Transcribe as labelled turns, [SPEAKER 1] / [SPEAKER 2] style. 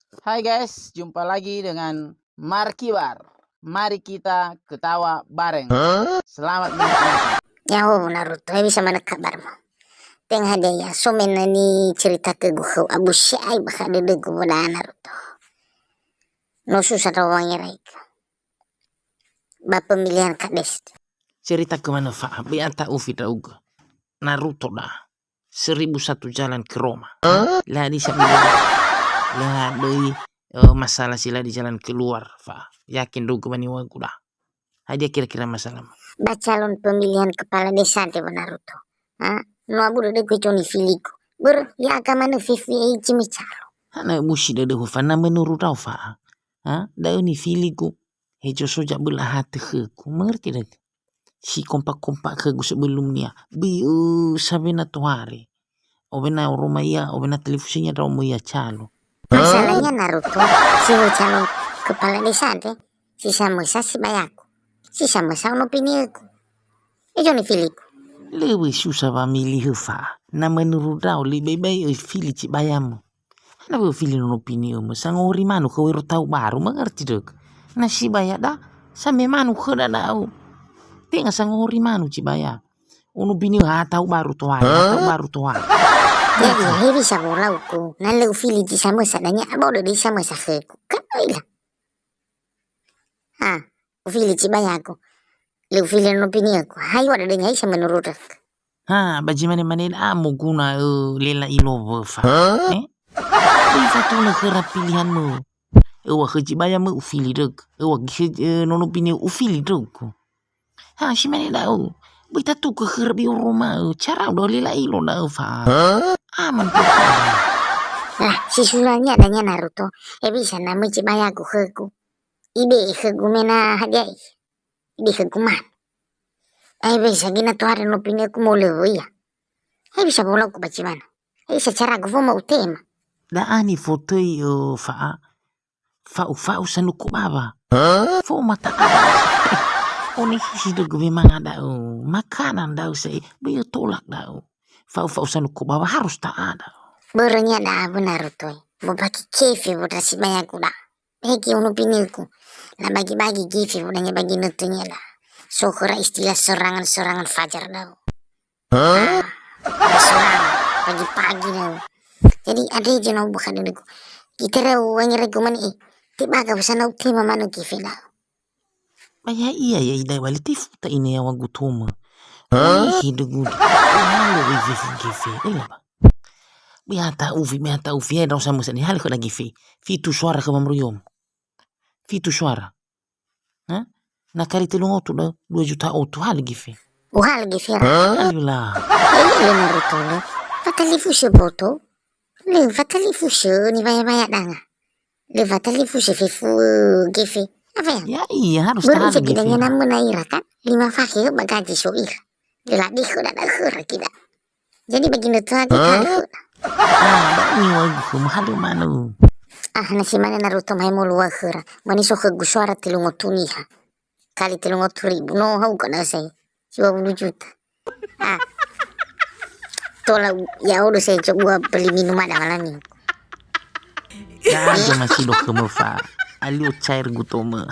[SPEAKER 1] Hai guys, jumpa lagi dengan Markibar. Mari kita ketawa bareng. Selamat menikmati.
[SPEAKER 2] Yaho Naruto, bisa mana kabarmu? Tengah dia ya, somen ni cerita ke gue abu syai bakal dede gue Naruto. No susah rawangnya raik. Bapak pemilihan kades.
[SPEAKER 3] Cerita kemana Fa? Bianta Ufi uga. Naruto dah. 1001 jalan ke Roma. Lah di sana. Lah dari masalah sila di jalan keluar Fa. Yakin duga mani wagu dah. Hadiah kira-kira masalah.
[SPEAKER 2] Calon pemilihan kepala desa de Naruto. No abu dede gue Johnny Filigo. Ya agama no Fifi Chimicharo.
[SPEAKER 3] Hana mushi dede Fa na menurut tau Fa. Dah ni Filigo. Hejo sojak belah hati ku. Mengerti dah. Si kompak-kompak ke gue sebelumnya. Sabi na tuhari. Obena Roma ya, obena televisinya dah ya calo.
[SPEAKER 2] Masalahnya Naruto, si calon kepala desa de, si Samusa si bayaku. Si Samusa no opiniku. Johnny Filigo.
[SPEAKER 3] Lebih susah ba milih Fa. Na menurut tau lebih baik pilih cik bayamu. Kenapa pilih non opini mo? Sang ori manu kau tahu baru mengerti dok. Na si bayak dah sampai manu kau dah tahu. Tengah sang ori manu cik bayak. Ono opini tahu baru tuan, tahu baru tuan.
[SPEAKER 2] Jadi ya bisa bola uku. Nalu fili di sama sadanya abang udah di sama sahaku. Kan ilah. Fili ci banyak aku. Lu fili no opini aku. Hayo ada dengan isa menurut aku.
[SPEAKER 3] Baji mana-mana amo guna lela ilo Fa. Ifa tu na kera pilihanmu. Ewa keji bayamu ufili dok. Ewa non opini ufili dok. Si mana tahu. Bita tu ke kerbi Roma. Cara udah lela ilo dah Fa. Aman tu.
[SPEAKER 2] Nah, si sulanya adanya Naruto. Bisa nama ci banyak aku keku. Ibe keku mena hajai. Ibe keku man. Bisa gina tu hari no opini aku mau lewe ya. Bisa bola aku baca mana. Bisa cara aku mau tema.
[SPEAKER 3] Da ani foto Fa. Fa usan uku baba. Fo mata Oni hisi dok memang ada makanan dah saya. Biar tolak dah. Fa usan uku baba harus tak ada.
[SPEAKER 2] Berenya dah benar tuh. Mau bagi kefi udah si banyak udah. Heki ono opiniku. Lah bagi-bagi kefi udahnya bagi nutunya lah. Sokora istilah serangan-serangan fajar dah. Serangan pagi-pagi dah. Jadi ada aja nau bukan diriku. Kita tahu wangi rekomen tiba ke sana tema manu kefi dah.
[SPEAKER 3] Baya iya ya ida balik tifu ta ini yang wagu toma. Hidup gue. Halo gifi. Ba. Biata ufi ya dong sama sini hal kau lagi Fitu suara ke mamruyom. Fitu suara. Na kari telung otu dah 2 juta otu hal gifi.
[SPEAKER 2] Hal gifi.
[SPEAKER 3] Alhamdulillah.
[SPEAKER 2] Iya Naruto lo. Fatali fushe boto. Le fatali fushe ni banyak danga. Le fatali fushe fifu gifi. Apa
[SPEAKER 3] ya? Ya iya harus
[SPEAKER 2] tahan
[SPEAKER 3] gifi.
[SPEAKER 2] Berarti kita namun naira kan 5 fakir bagaji soir. Dilatih kuda dah kita. Jadi begini tuh aja kalau.
[SPEAKER 3] Ini wagu mahal manu.
[SPEAKER 2] Nasi mana Naruto mai mulu wakhira. Mani soke gusuara telungo tuniha. Kali telungo 1.000. No hau kana saya. 20 juta. Tola ya udah saya coba beli minuman malam ini.
[SPEAKER 3] Ya ada masih lo kemefa. Alio cair gutome.